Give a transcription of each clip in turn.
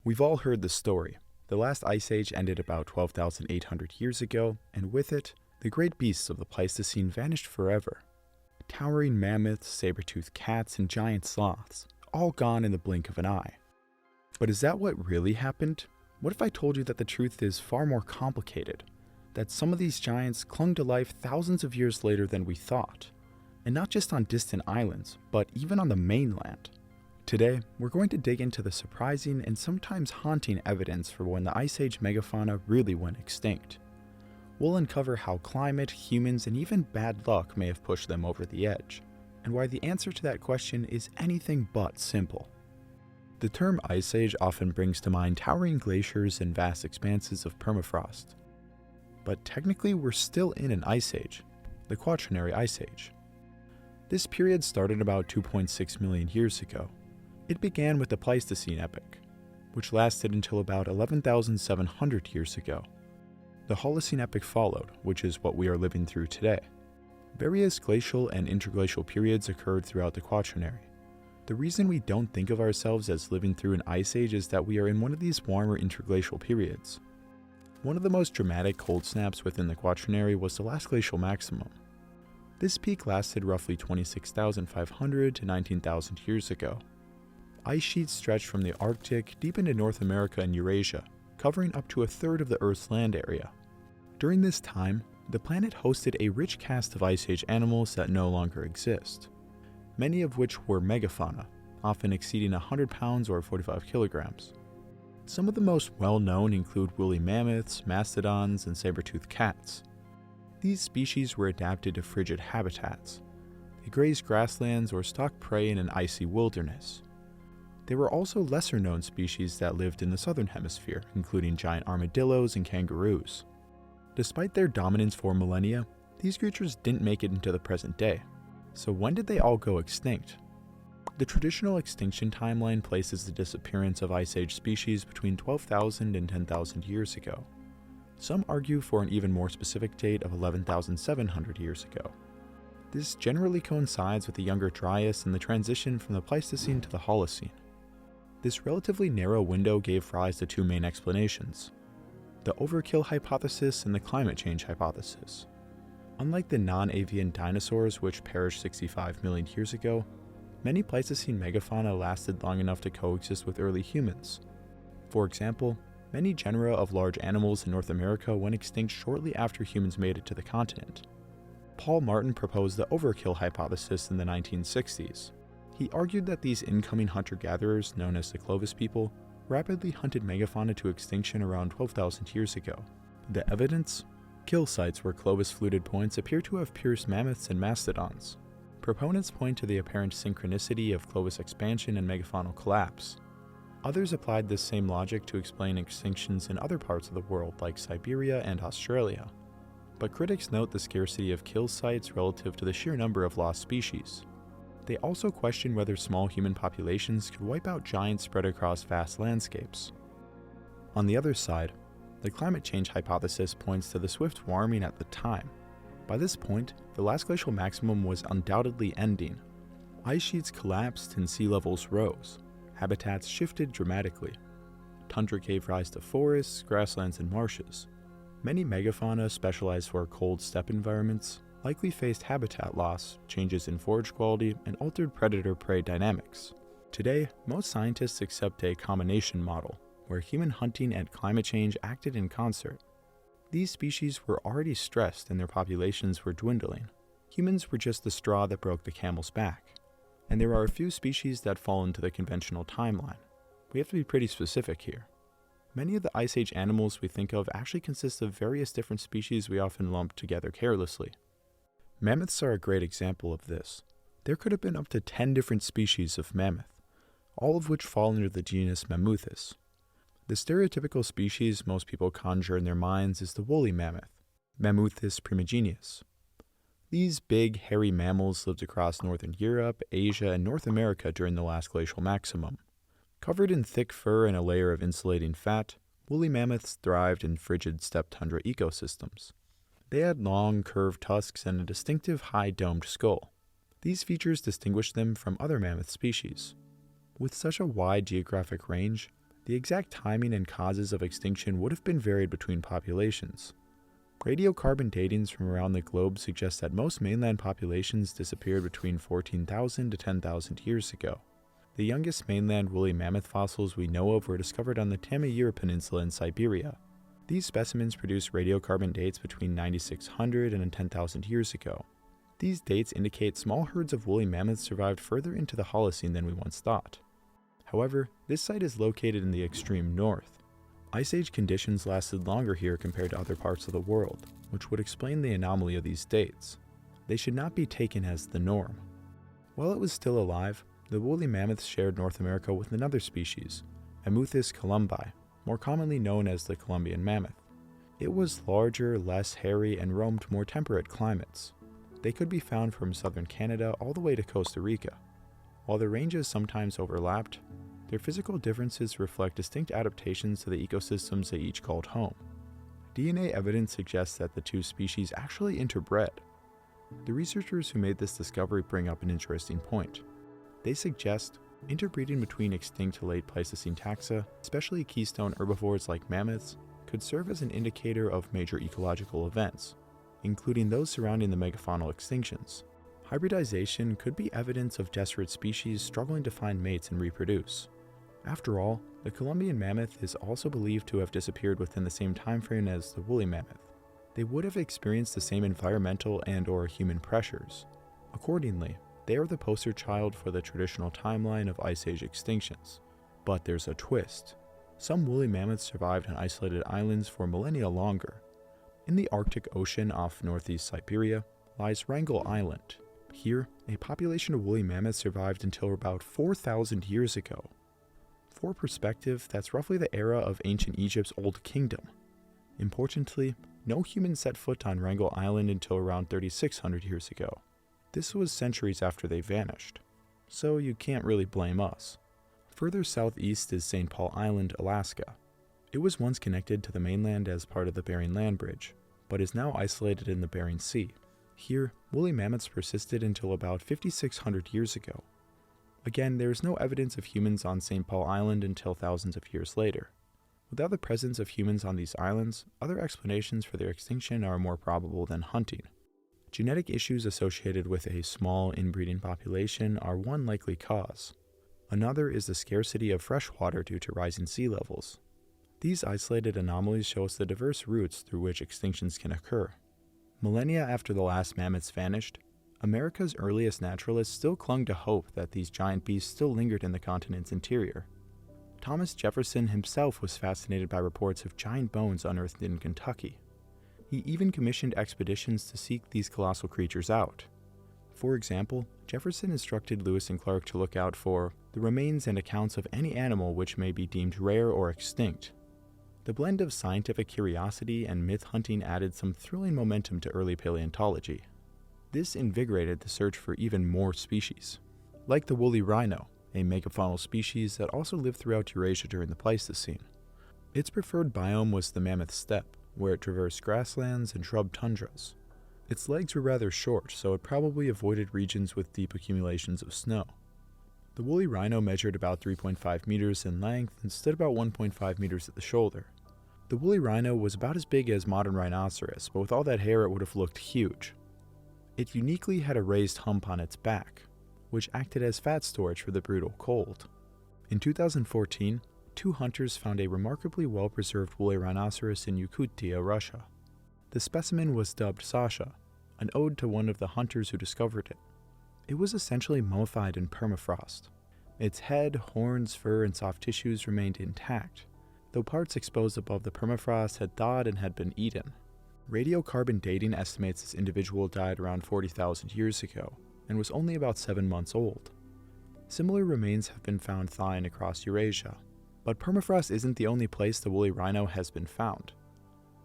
We've all heard the story. The last ice age ended about 12,800 years ago, and with it, the great beasts of the Pleistocene vanished forever. Towering mammoths, saber-toothed cats, and giant sloths, all gone in the blink of an eye. But is that what really happened? What if I told you that the truth is far more complicated? That some of these giants clung to life thousands of years later than we thought? And not just on distant islands, but even on the mainland. Today, we're going to dig into the surprising and sometimes haunting evidence for when the Ice Age megafauna really went extinct. We'll uncover how climate, humans, and even bad luck may have pushed them over the edge, and why the answer to that question is anything but simple. The term Ice Age often brings to mind towering glaciers and vast expanses of permafrost. But technically, we're still in an Ice Age, the Quaternary Ice Age. This period started about 2.6 million years ago. It began with the Pleistocene epoch, which lasted until about 11,700 years ago. The Holocene epoch followed, which is what we are living through today. Various glacial and interglacial periods occurred throughout the Quaternary. The reason we don't think of ourselves as living through an ice age is that we are in one of these warmer interglacial periods. One of the most dramatic cold snaps within the Quaternary was the last glacial maximum. This peak lasted roughly 26,500 to 19,000 years ago. Ice sheets stretched from the Arctic deep into North America and Eurasia, covering up to a third of the Earth's land area. During this time, the planet hosted a rich cast of Ice Age animals that no longer exist, many of which were megafauna, often exceeding 100 pounds or 45 kilograms. Some of the most well-known include woolly mammoths, mastodons, and saber-toothed cats. These species were adapted to frigid habitats. They grazed grasslands or stalked prey in an icy wilderness. There were also lesser-known species that lived in the southern hemisphere, including giant armadillos and kangaroos. Despite their dominance for millennia, these creatures didn't make it into the present day. So when did they all go extinct? The traditional extinction timeline places the disappearance of Ice Age species between 12,000 and 10,000 years ago. Some argue for an even more specific date of 11,700 years ago. This generally coincides with the Younger Dryas and the transition from the Pleistocene to the Holocene. This relatively narrow window gave rise to two main explanations: the overkill hypothesis and the climate change hypothesis. Unlike the non-avian dinosaurs, which perished 65 million years ago, many Pleistocene megafauna lasted long enough to coexist with early humans. For example, many genera of large animals in North America went extinct shortly after humans made it to the continent. Paul Martin proposed the overkill hypothesis in the 1960s. He argued that these incoming hunter-gatherers, known as the Clovis people, rapidly hunted megafauna to extinction around 12,000 years ago. The evidence? Kill sites where Clovis fluted points appear to have pierced mammoths and mastodons. Proponents point to the apparent synchronicity of Clovis expansion and megafaunal collapse. Others applied this same logic to explain extinctions in other parts of the world like Siberia and Australia. But critics note the scarcity of kill sites relative to the sheer number of lost species. They also question whether small human populations could wipe out giants spread across vast landscapes. On the other side, the climate change hypothesis points to the swift warming at the time. By this point, the last glacial maximum was undoubtedly ending. Ice sheets collapsed and sea levels rose. Habitats shifted dramatically. Tundra gave rise to forests, grasslands, and marshes. Many megafauna specialized for cold steppe environments likely faced habitat loss, changes in forage quality, and altered predator-prey dynamics. Today, most scientists accept a combination model, where human hunting and climate change acted in concert. These species were already stressed and their populations were dwindling. Humans were just the straw that broke the camel's back. And there are a few species that fall into the conventional timeline. We have to be pretty specific here. Many of the Ice Age animals we think of actually consist of various different species we often lump together carelessly. Mammoths are a great example of this. There could have been up to 10 different species of mammoth, all of which fall under the genus Mammuthus. The stereotypical species most people conjure in their minds is the woolly mammoth, Mammuthus primigenius. These big, hairy mammals lived across northern Europe, Asia, and North America during the last glacial maximum. Covered in thick fur and a layer of insulating fat, woolly mammoths thrived in frigid steppe tundra ecosystems. They had long, curved tusks and a distinctive high domed skull. These features distinguished them from other mammoth species. With such a wide geographic range, The exact timing and causes of extinction would have been varied between populations. Radiocarbon datings from around the globe suggest that most mainland populations disappeared between 14,000 to 10,000 years ago. The youngest mainland woolly mammoth fossils we know of were discovered on the Tamayura Peninsula in Siberia. These specimens produce radiocarbon dates between 9,600 and 10,000 years ago. These dates indicate small herds of woolly mammoths survived further into the Holocene than we once thought. However, this site is located in the extreme north. Ice Age conditions lasted longer here compared to other parts of the world, which would explain the anomaly of these dates. They should not be taken as the norm. While it was still alive, the woolly mammoths shared North America with another species, Emuthis columbi, more commonly known as the Columbian mammoth. It was larger, less hairy, and roamed more temperate climates. They could be found from southern Canada all the way to Costa Rica. While their ranges sometimes overlapped, their physical differences reflect distinct adaptations to the ecosystems they each called home. DNA evidence suggests that the two species actually interbred. The researchers who made this discovery bring up an interesting point. They suggest interbreeding between extinct late Pleistocene taxa, especially keystone herbivores like mammoths, could serve as an indicator of major ecological events, including those surrounding the megafaunal extinctions. Hybridization could be evidence of desperate species struggling to find mates and reproduce. After all, the Columbian mammoth is also believed to have disappeared within the same timeframe as the woolly mammoth. They would have experienced the same environmental and/or human pressures. Accordingly, they are the poster child for the traditional timeline of Ice Age extinctions. But there's a twist. Some woolly mammoths survived on isolated islands for millennia longer. In the Arctic Ocean off northeast Siberia lies Wrangel Island. Here, a population of woolly mammoths survived until about 4,000 years ago. For perspective, that's roughly the era of ancient Egypt's Old Kingdom. Importantly, no humans set foot on Wrangel Island until around 3,600 years ago. This was centuries after they vanished, so you can't really blame us. Further southeast is St. Paul Island, Alaska. It was once connected to the mainland as part of the Bering Land Bridge, but is now isolated in the Bering Sea. Here, woolly mammoths persisted until about 5,600 years ago. Again, there is no evidence of humans on St. Paul Island until thousands of years later. Without the presence of humans on these islands, other explanations for their extinction are more probable than hunting. Genetic issues associated with a small inbreeding population are one likely cause. Another is the scarcity of fresh water due to rising sea levels. These isolated anomalies show us the diverse routes through which extinctions can occur. Millennia after the last mammoths vanished, America's earliest naturalists still clung to hope that these giant beasts still lingered in the continent's interior. Thomas Jefferson himself was fascinated by reports of giant bones unearthed in Kentucky. He even commissioned expeditions to seek these colossal creatures out. For example, Jefferson instructed Lewis and Clark to look out for the remains and accounts of any animal which may be deemed rare or extinct. The blend of scientific curiosity and myth hunting added some thrilling momentum to early paleontology. This invigorated the search for even more species, like the woolly rhino, a megafaunal species that also lived throughout Eurasia during the Pleistocene. Its preferred biome was the mammoth steppe, where it traversed grasslands and shrub tundras. Its legs were rather short, so it probably avoided regions with deep accumulations of snow. The woolly rhino measured about 3.5 meters in length and stood about 1.5 meters at the shoulder. The woolly rhino was about as big as modern rhinoceros, but with all that hair it would have looked huge. It uniquely had a raised hump on its back, which acted as fat storage for the brutal cold. In 2014, 2 hunters found a remarkably well-preserved woolly rhinoceros in Yakutia, Russia. The specimen was dubbed Sasha, an ode to one of the hunters who discovered it. It was essentially mummified in permafrost. Its head, horns, fur, and soft tissues remained intact, though parts exposed above the permafrost had thawed and had been eaten. Radiocarbon dating estimates this individual died around 40,000 years ago and was only about 7 months old. Similar remains have been found thawing across Eurasia, but permafrost isn't the only place the woolly rhino has been found.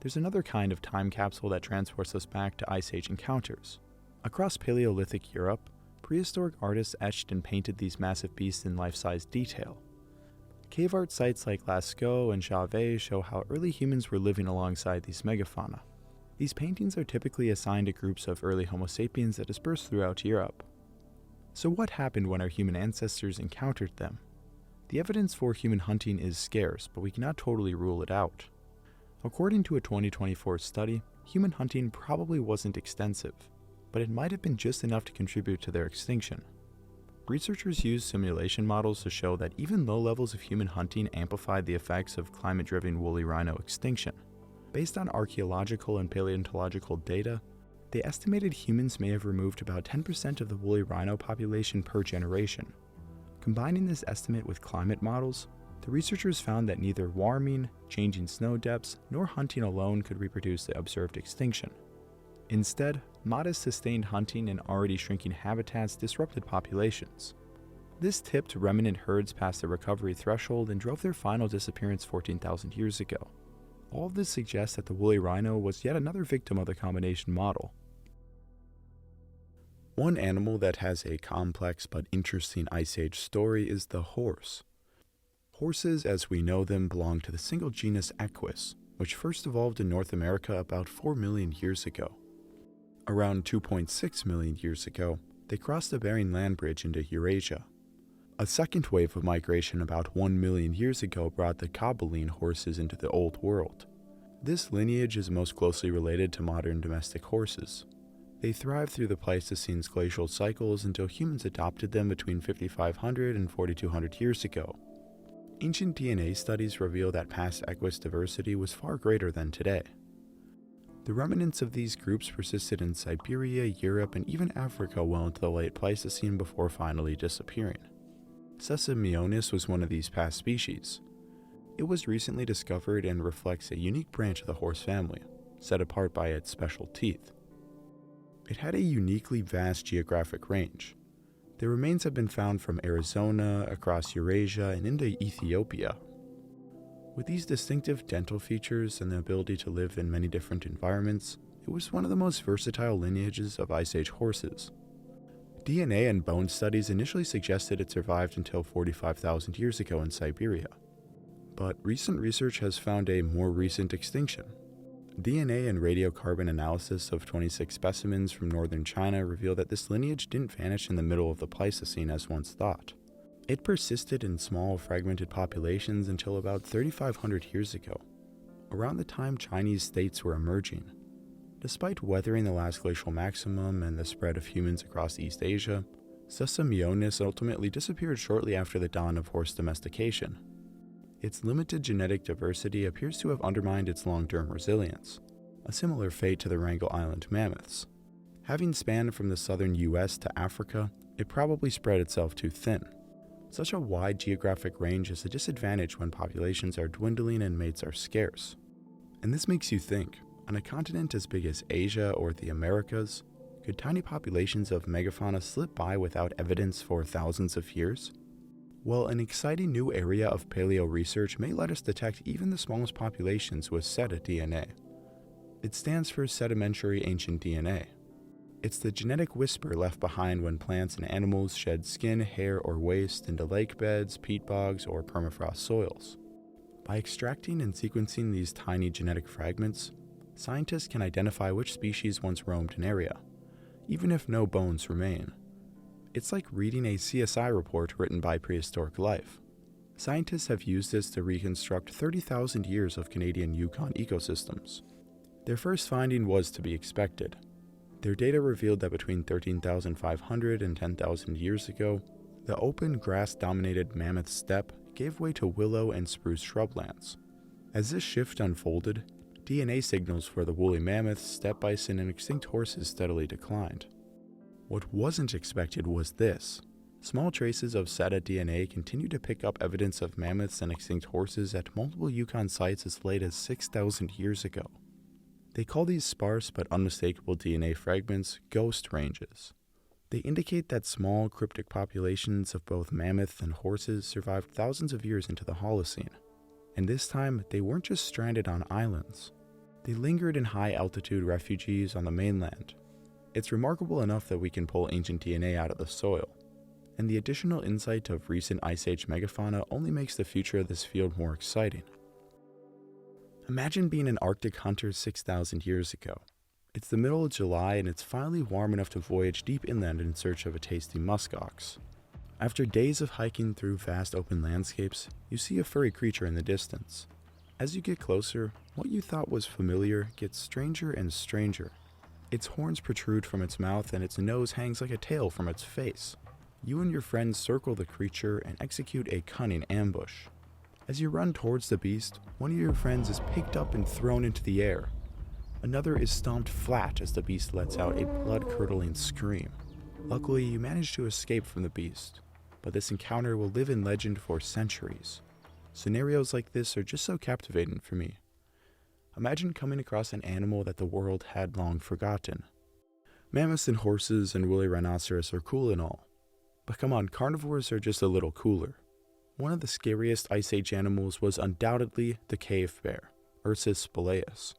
There's another kind of time capsule that transports us back to Ice Age encounters. Across Paleolithic Europe, prehistoric artists etched and painted these massive beasts in life-size detail. Cave art sites like Lascaux and Chauvet show how early humans were living alongside these megafauna. These paintings are typically assigned to groups of early Homo sapiens that dispersed throughout Europe. So what happened when our human ancestors encountered them? The evidence for human hunting is scarce, but we cannot totally rule it out. According to a 2024 study, human hunting probably wasn't extensive, but it might have been just enough to contribute to their extinction. Researchers used simulation models to show that even low levels of human hunting amplified the effects of climate-driven woolly rhino extinction. Based on archaeological and paleontological data, they estimated humans may have removed about 10% of the woolly rhino population per generation. Combining this estimate with climate models, the researchers found that neither warming, changing snow depths, nor hunting alone could reproduce the observed extinction. Instead, modest sustained hunting in already shrinking habitats disrupted populations. This tipped remnant herds past the recovery threshold and drove their final disappearance 14,000 years ago. All of this suggests that the woolly rhino was yet another victim of the combination model. One animal that has a complex but interesting Ice Age story is the horse. Horses, as we know them, belong to the single genus Equus, which first evolved in North America about 4 million years ago. Around 2.6 million years ago, they crossed the Bering Land Bridge into Eurasia. A second wave of migration about 1 million years ago brought the Kobolene horses into the Old World. This lineage is most closely related to modern domestic horses. They thrived through the Pleistocene's glacial cycles until humans adopted them between 5,500 and 4,200 years ago. Ancient DNA studies reveal that past Equus diversity was far greater than today. The remnants of these groups persisted in Siberia, Europe, and even Africa well into the late Pleistocene before finally disappearing. Sesamionis was one of these past species. It was recently discovered and reflects a unique branch of the horse family, set apart by its special teeth. It had a uniquely vast geographic range. The remains have been found from Arizona, across Eurasia, and into Ethiopia. With these distinctive dental features and the ability to live in many different environments, it was one of the most versatile lineages of Ice Age horses. DNA and bone studies initially suggested it survived until 45,000 years ago in Siberia. But recent research has found a more recent extinction. DNA and radiocarbon analysis of 26 specimens from northern China reveal that this lineage didn't vanish in the middle of the Pleistocene as once thought. It persisted in small, fragmented populations until about 3,500 years ago, around the time Chinese states were emerging. Despite weathering the last glacial maximum and the spread of humans across East Asia, Sesamionis ultimately disappeared shortly after the dawn of horse domestication. Its limited genetic diversity appears to have undermined its long-term resilience, a similar fate to the Wrangel Island mammoths. Having spanned from the southern US to Africa, it probably spread itself too thin. Such a wide geographic range is a disadvantage when populations are dwindling and mates are scarce. And this makes you think, on a continent as big as Asia or the Americas, could tiny populations of megafauna slip by without evidence for thousands of years? Well, an exciting new area of paleo research may let us detect even the smallest populations with SETA DNA. It stands for sedimentary ancient DNA. It's the genetic whisper left behind when plants and animals shed skin, hair, or waste into lake beds, peat bogs, or permafrost soils. By extracting and sequencing these tiny genetic fragments, scientists can identify which species once roamed an area, even if no bones remain. It's like reading a CSI report written by prehistoric life. Scientists have used this to reconstruct 30,000 years of Canadian Yukon ecosystems. Their first finding was to be expected. Their data revealed that between 13,500 and 10,000 years ago, the open grass-dominated mammoth steppe gave way to willow and spruce shrublands. As this shift unfolded, DNA signals for the woolly mammoths, steppe bison, and extinct horses steadily declined. What wasn't expected was this. Small traces of SETA DNA continue to pick up evidence of mammoths and extinct horses at multiple Yukon sites as late as 6,000 years ago. They call these sparse but unmistakable DNA fragments ghost ranges. They indicate that small, cryptic populations of both mammoth and horses survived thousands of years into the Holocene. And this time, they weren't just stranded on islands. They lingered in high-altitude refuges on the mainland. It's remarkable enough that we can pull ancient DNA out of the soil, and the additional insight of recent Ice Age megafauna only makes the future of this field more exciting. Imagine being an Arctic hunter 6,000 years ago. It's the middle of July and it's finally warm enough to voyage deep inland in search of a tasty muskox. After days of hiking through vast open landscapes, you see a furry creature in the distance. As you get closer, what you thought was familiar gets stranger and stranger. Its horns protrude from its mouth and its nose hangs like a tail from its face. You and your friends circle the creature and execute a cunning ambush. As you run towards the beast, one of your friends is picked up and thrown into the air. Another is stomped flat as the beast lets out a blood-curdling scream. Luckily, you manage to escape from the beast, but this encounter will live in legend for centuries. Scenarios like this are just so captivating for me. Imagine coming across an animal that the world had long forgotten. Mammoths and horses and woolly rhinoceros are cool and all, but come on, carnivores are just a little cooler. One of the scariest Ice Age animals was undoubtedly the cave bear, Ursus spelaeus.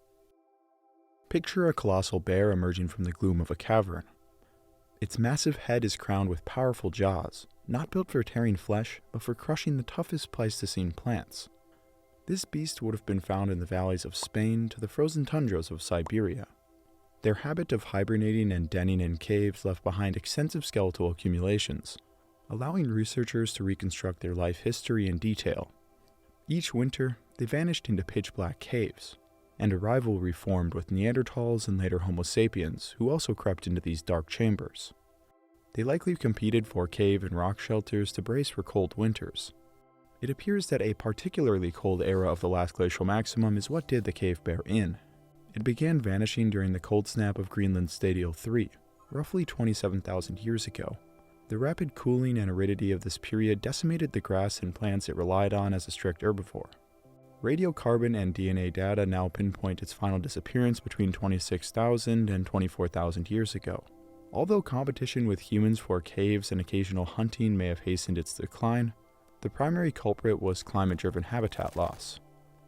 Picture a colossal bear emerging from the gloom of a cavern. Its massive head is crowned with powerful jaws, not built for tearing flesh, but for crushing the toughest Pleistocene plants. This beast would have been found in the valleys of Spain to the frozen tundras of Siberia. Their habit of hibernating and denning in caves left behind extensive skeletal accumulations, allowing researchers to reconstruct their life history in detail. Each winter, they vanished into pitch-black caves, and a rivalry formed with Neanderthals and later Homo sapiens, who also crept into these dark chambers. They likely competed for cave and rock shelters to brace for cold winters. It appears that a particularly cold era of the last glacial maximum is what did the cave bear in. It began vanishing during the cold snap of Greenland's Stadial 3, roughly 27,000 years ago. The rapid cooling and aridity of this period decimated the grass and plants it relied on as a strict herbivore. Radiocarbon and DNA data now pinpoint its final disappearance between 26,000 and 24,000 years ago. Although competition with humans for caves and occasional hunting may have hastened its decline, the primary culprit was climate-driven habitat loss.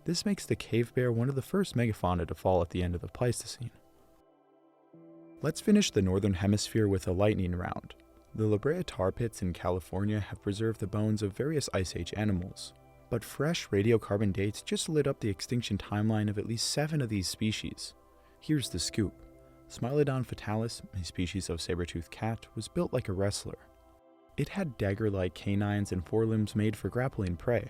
This makes the cave bear one of the first megafauna to fall at the end of the Pleistocene. Let's finish the Northern Hemisphere with a lightning round. The La Brea tar pits in California have preserved the bones of various Ice Age animals, but fresh radiocarbon dates just lit up the extinction timeline of at least 7 of these species. Here's the scoop. Smilodon fatalis, a species of saber-toothed cat, was built like a wrestler. It had dagger-like canines and forelimbs made for grappling prey.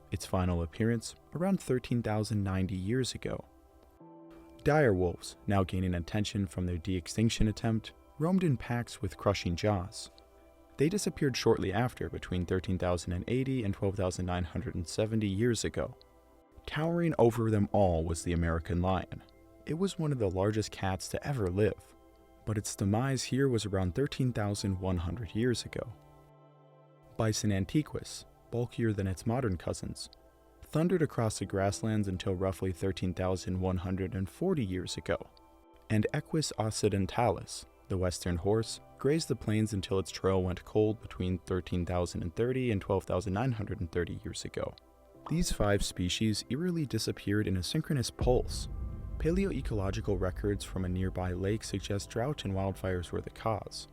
Its final appearance, around 13,090 years ago. Dire wolves, now gaining attention from their de-extinction attempt, roamed in packs with crushing jaws. They disappeared shortly after, between 13,080 and 12,970 years ago. Towering over them all was the American lion. It was one of the largest cats to ever live, but its demise here was around 13,100 years ago. Bison antiquus, bulkier than its modern cousins, thundered across the grasslands until roughly 13,140 years ago, and Equus occidentalis, the western horse, grazed the plains until its trail went cold between 13,030 and 12,930 years ago. These 5 species eerily disappeared in a synchronous pulse. Paleoecological records from a nearby lake suggest drought and wildfires were the cause.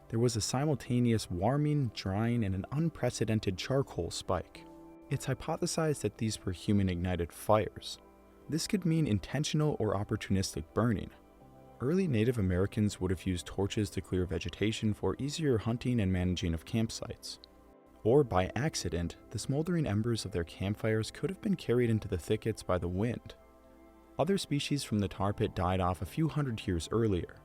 There was a simultaneous warming, drying, and an unprecedented charcoal spike. It's hypothesized that these were human-ignited fires. This could mean intentional or opportunistic burning. Early Native Americans would have used torches to clear vegetation for easier hunting and managing of campsites. Or by accident, the smoldering embers of their campfires could have been carried into the thickets by the wind. Other species from the tar pit died off a few hundred years earlier.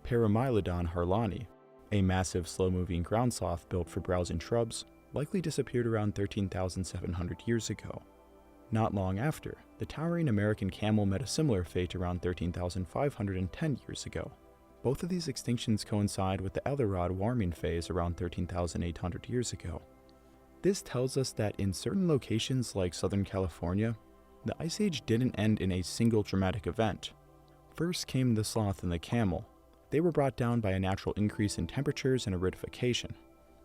Paramylodon harlani, a massive slow-moving ground sloth built for browsing shrubs, likely disappeared around 13,700 years ago. Not long after, the towering American camel met a similar fate around 13,510 years ago. Both of these extinctions coincide with the Ellerod warming phase around 13,800 years ago. This tells us that in certain locations like Southern California, the Ice Age didn't end in a single dramatic event. First came the sloth and the camel. They were brought down by a natural increase in temperatures and aridification.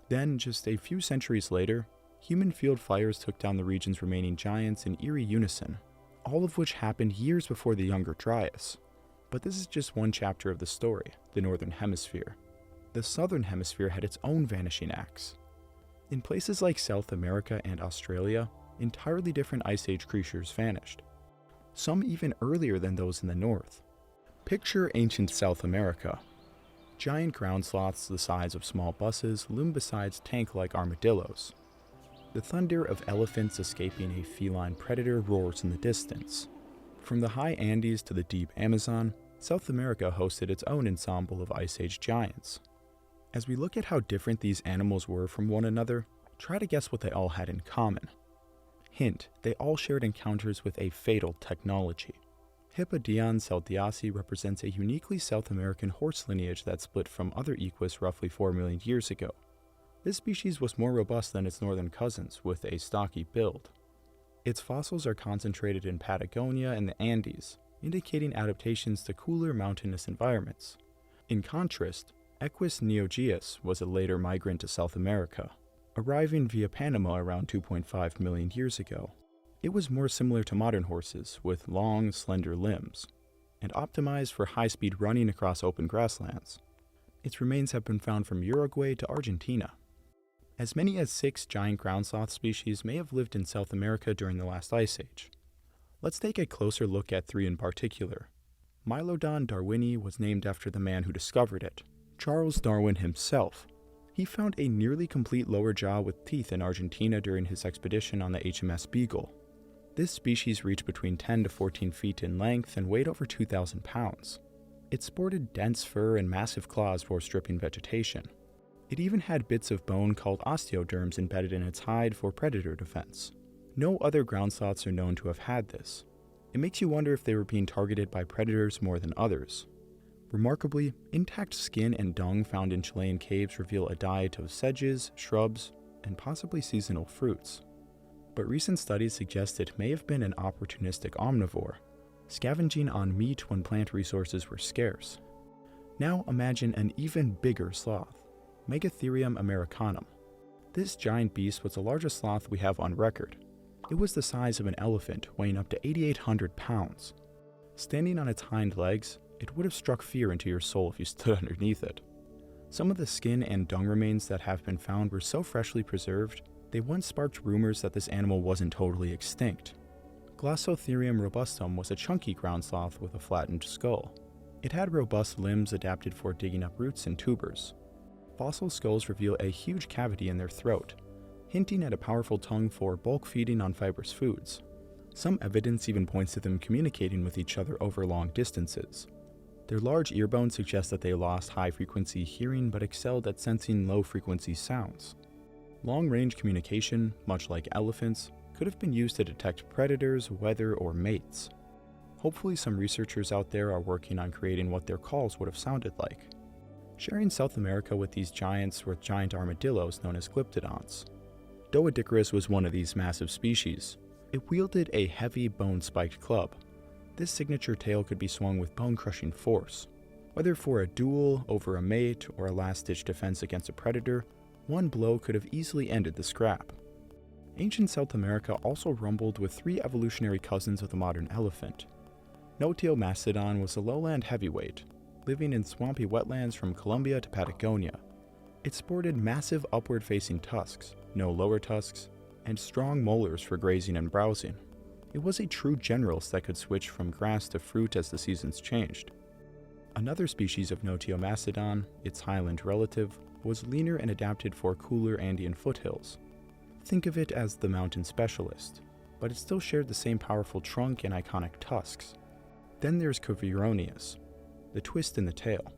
Then, just a few centuries later, human field fires took down the region's remaining giants in eerie unison, all of which happened years before the Younger Dryas. But this is just one chapter of the story, the Northern Hemisphere. The Southern Hemisphere had its own vanishing acts. In places like South America and Australia, entirely different Ice Age creatures vanished, some even earlier than those in the north. Picture ancient South America. Giant ground sloths the size of small buses loom beside tank-like armadillos. The thunder of elephants escaping a feline predator roars in the distance. From the high Andes to the deep Amazon, South America hosted its own ensemble of Ice Age giants. As we look at how different these animals were from one another, try to guess what they all had in common. Hint, they all shared encounters with a fatal technology. Hippodion saltiasi represents a uniquely South American horse lineage that split from other equus roughly 4 million years ago. This species was more robust than its northern cousins, with a stocky build. Its fossils are concentrated in Patagonia and the Andes, indicating adaptations to cooler mountainous environments. In contrast, Equus neogaeus was a later migrant to South America, arriving via Panama around 2.5 million years ago. It was more similar to modern horses, with long, slender limbs, and optimized for high-speed running across open grasslands. Its remains have been found from Uruguay to Argentina. As many as 6 giant ground sloth species may have lived in South America during the last ice age. Let's take a closer look at 3 in particular. Mylodon darwini was named after the man who discovered it, Charles Darwin himself. He found a nearly complete lower jaw with teeth in Argentina during his expedition on the HMS Beagle. This species reached between 10 to 14 feet in length and weighed over 2,000 pounds. It sported dense fur and massive claws for stripping vegetation. It even had bits of bone called osteoderms embedded in its hide for predator defense. No other ground sloths are known to have had this. It makes you wonder if they were being targeted by predators more than others. Remarkably, intact skin and dung found in Chilean caves reveal a diet of sedges, shrubs, and possibly seasonal fruits. But recent studies suggest it may have been an opportunistic omnivore, scavenging on meat when plant resources were scarce. Now imagine an even bigger sloth, Megatherium americanum. This giant beast was the largest sloth we have on record. It was the size of an elephant, weighing up to 8,800 pounds. Standing on its hind legs, it would have struck fear into your soul if you stood underneath it. Some of the skin and dung remains that have been found were so freshly preserved, they once sparked rumors that this animal wasn't totally extinct. Glossotherium robustum was a chunky ground sloth with a flattened skull. It had robust limbs adapted for digging up roots and tubers. Fossil skulls reveal a huge cavity in their throat, hinting at a powerful tongue for bulk feeding on fibrous foods. Some evidence even points to them communicating with each other over long distances. Their large ear bones suggest that they lost high-frequency hearing but excelled at sensing low-frequency sounds. Long-range communication, much like elephants, could have been used to detect predators, weather, or mates. Hopefully some researchers out there are working on creating what their calls would have sounded like. Sharing South America with these giants were giant armadillos known as glyptodonts. Doedicarus was one of these massive species. It wielded a heavy bone-spiked club. This signature tail could be swung with bone-crushing force. Whether for a duel, over a mate, or a last-ditch defense against a predator, one blow could have easily ended the scrap. Ancient South America also rumbled with 3 evolutionary cousins of the modern elephant. Notiomastodon was a lowland heavyweight, living in swampy wetlands from Colombia to Patagonia. It sported massive upward-facing tusks, no lower tusks, and strong molars for grazing and browsing. It was a true generalist that could switch from grass to fruit as the seasons changed. Another species of Notiomastodon, its highland relative, was leaner and adapted for cooler Andean foothills. Think of it as the mountain specialist, but it still shared the same powerful trunk and iconic tusks. Then there's Cuvironeus, the twist in the tail.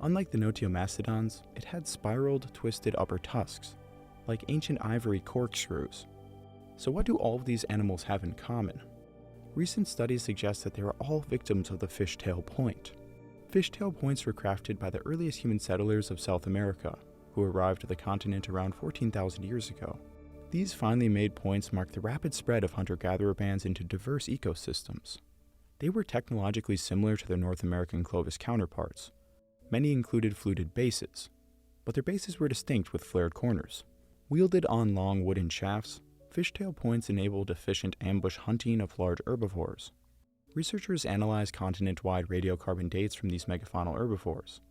Unlike the Notiomastodons, it had spiraled, twisted upper tusks, like ancient ivory corkscrews. So what do all of these animals have in common? Recent studies suggest that they are all victims of the fishtail point. Fishtail points were crafted by the earliest human settlers of South America, who arrived to the continent around 14,000 years ago. These finely made points mark the rapid spread of hunter-gatherer bands into diverse ecosystems. They were technologically similar to their North American Clovis counterparts. Many included fluted bases, but their bases were distinct with flared corners. Wielded on long wooden shafts, fishtail points enabled efficient ambush hunting of large herbivores. Researchers analyzed continent-wide radiocarbon dates from these megafaunal herbivores.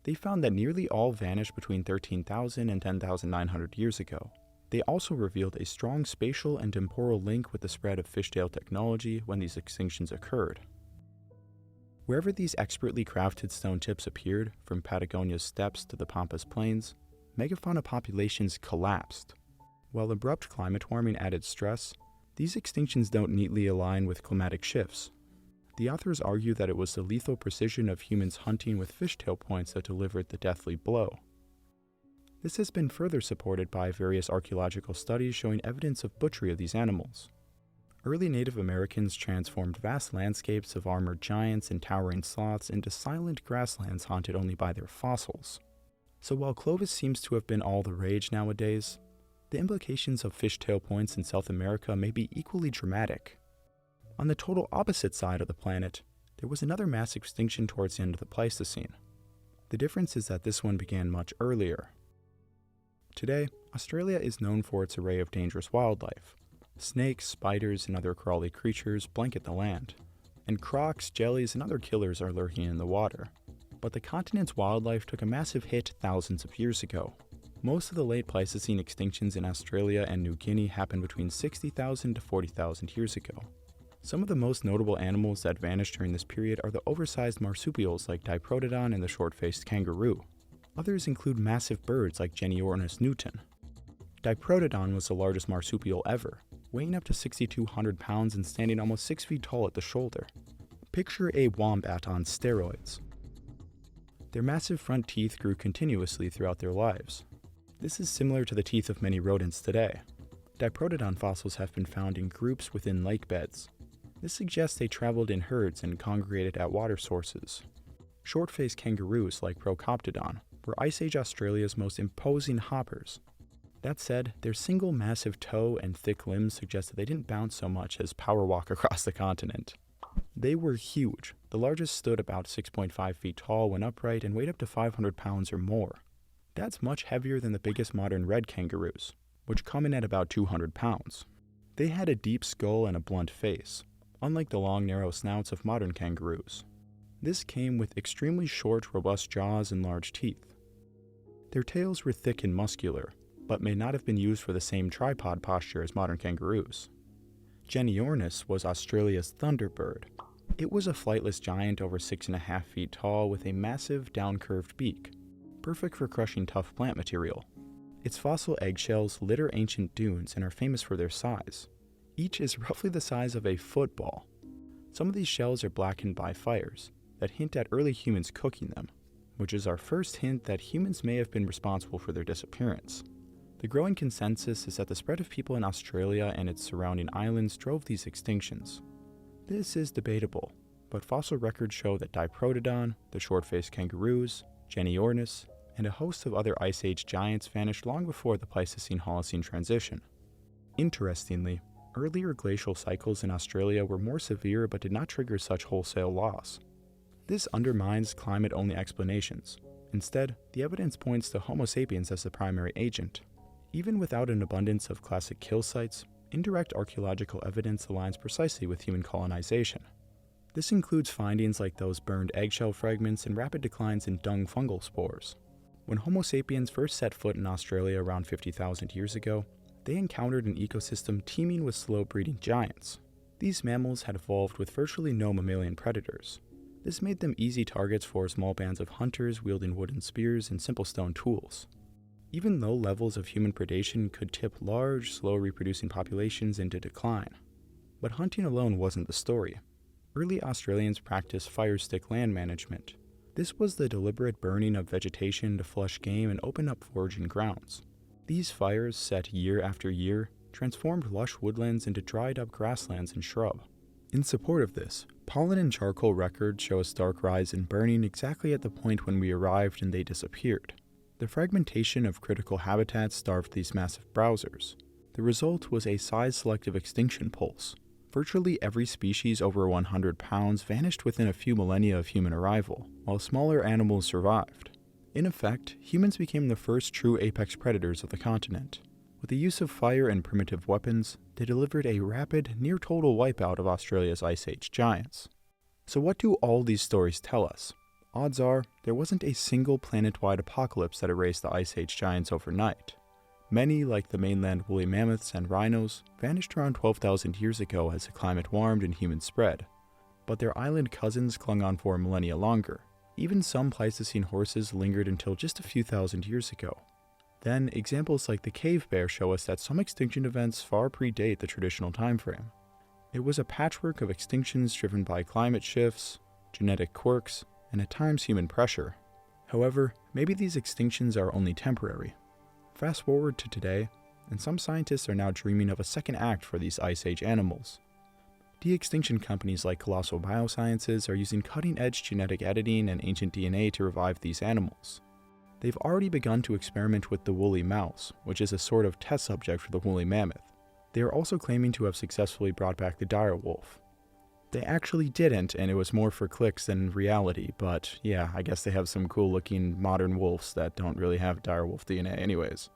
They found that nearly all vanished between 13,000 and 10,900 years ago. They also revealed a strong spatial and temporal link with the spread of fishtail technology when these extinctions occurred. Wherever these expertly crafted stone tips appeared, from Patagonia's steppes to the Pampas plains, megafauna populations collapsed. While abrupt climate warming added stress, these extinctions don't neatly align with climatic shifts. The authors argue that it was the lethal precision of humans hunting with fishtail points that delivered the deathly blow. This has been further supported by various archaeological studies showing evidence of butchery of these animals. Early Native Americans transformed vast landscapes of armored giants and towering sloths into silent grasslands haunted only by their fossils. So while Clovis seems to have been all the rage nowadays, the implications of fishtail points in South America may be equally dramatic. On the total opposite side of the planet, there was another mass extinction towards the end of the Pleistocene. The difference is that this one began much earlier. Today, Australia is known for its array of dangerous wildlife. Snakes, spiders, and other crawly creatures blanket the land, and crocs, jellies, and other killers are lurking in the water. But the continent's wildlife took a massive hit thousands of years ago. Most of the late Pleistocene extinctions in Australia and New Guinea happened between 60,000 to 40,000 years ago. Some of the most notable animals that vanished during this period are the oversized marsupials like Diprotodon and the short-faced kangaroo. Others include massive birds like Genyornis newton. Diprotodon was the largest marsupial ever, weighing up to 6,200 pounds and standing almost 6 feet tall at the shoulder. Picture a wombat on steroids. Their massive front teeth grew continuously throughout their lives. This is similar to the teeth of many rodents today. Diprotodon fossils have been found in groups within lake beds. This suggests they traveled in herds and congregated at water sources. Short-faced kangaroos like Procoptodon were Ice Age Australia's most imposing hoppers. That said, their single massive toe and thick limbs suggest that they didn't bounce so much as power walk across the continent. They were huge. The largest stood about 6.5 feet tall when upright and weighed up to 500 pounds or more. That's much heavier than the biggest modern red kangaroos, which come in at about 200 pounds. They had a deep skull and a blunt face, unlike the long, narrow snouts of modern kangaroos. This came with extremely short, robust jaws and large teeth. Their tails were thick and muscular, but may not have been used for the same tripod posture as modern kangaroos. Genyornis was Australia's thunderbird. It was a flightless giant over 6.5 feet tall with a massive, down-curved beak, perfect for crushing tough plant material. Its fossil eggshells litter ancient dunes and are famous for their size. Each is roughly the size of a football. Some of these shells are blackened by fires that hint at early humans cooking them, which is our first hint that humans may have been responsible for their disappearance. The growing consensus is that the spread of people in Australia and its surrounding islands drove these extinctions. This is debatable, but fossil records show that Diprotodon, the short-faced kangaroos, Genyornis, and a host of other Ice Age giants vanished long before the Pleistocene-Holocene transition. Interestingly, earlier glacial cycles in Australia were more severe but did not trigger such wholesale loss. This undermines climate-only explanations. Instead, the evidence points to Homo sapiens as the primary agent. Even without an abundance of classic kill sites, indirect archaeological evidence aligns precisely with human colonization. This includes findings like those burned eggshell fragments and rapid declines in dung fungal spores. When Homo sapiens first set foot in Australia around 50,000 years ago, they encountered an ecosystem teeming with slow-breeding giants. These mammals had evolved with virtually no mammalian predators. This made them easy targets for small bands of hunters wielding wooden spears and simple stone tools. Even low levels of human predation could tip large, slow-reproducing populations into decline. But hunting alone wasn't the story. Early Australians practiced fire-stick land management. This was the deliberate burning of vegetation to flush game and open up foraging grounds. These fires, set year after year, transformed lush woodlands into dried-up grasslands and shrub. In support of this, pollen and charcoal records show a stark rise in burning exactly at the point when we arrived and they disappeared. The fragmentation of critical habitats starved these massive browsers. The result was a size-selective extinction pulse. Virtually every species over 100 pounds vanished within a few millennia of human arrival, while smaller animals survived. In effect, humans became the first true apex predators of the continent. With the use of fire and primitive weapons, they delivered a rapid, near-total wipeout of Australia's Ice Age giants. So what do all these stories tell us? Odds are, there wasn't a single planet-wide apocalypse that erased the Ice Age giants overnight. Many, like the mainland woolly mammoths and rhinos, vanished around 12,000 years ago as the climate warmed and humans spread. but their island cousins clung on for millennia longer. Even some Pleistocene horses lingered until just a few thousand years ago. Then, examples like the cave bear show us that some extinction events far predate the traditional time frame. It was a patchwork of extinctions driven by climate shifts, genetic quirks, and at times human pressure. However, maybe these extinctions are only temporary. Fast forward to today, and some scientists are now dreaming of a second act for these Ice Age animals. De-extinction companies like Colossal Biosciences are using cutting-edge genetic editing and ancient DNA to revive these animals. They've already begun to experiment with the woolly mouse, which is a sort of test subject for the woolly mammoth. They are also claiming to have successfully brought back the dire wolf. They actually didn't, and it was more for clicks than reality, but yeah, I guess they have some cool-looking modern wolves that don't really have dire wolf DNA anyways.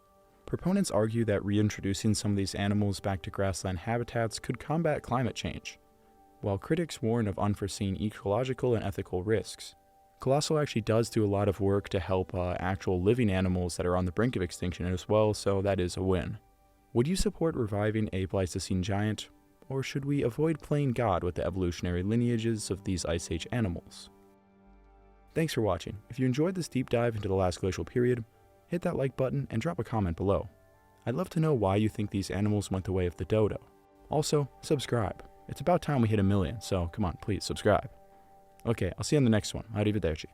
Proponents argue that reintroducing some of these animals back to grassland habitats could combat climate change, while critics warn of unforeseen ecological and ethical risks. Colossal actually does do a lot of work to help actual living animals that are on the brink of extinction as well, so that is a win. Would you support reviving a Pleistocene giant, or should we avoid playing God with the evolutionary lineages of these Ice Age animals? Thanks for watching. If you enjoyed this deep dive into the last glacial period, hit that like button and drop a comment below. I'd love to know why you think these animals went the way of the dodo. Also, subscribe. It's about time we hit 1 million, so come on, please subscribe. Okay, I'll see you on the next one. Arrivederci.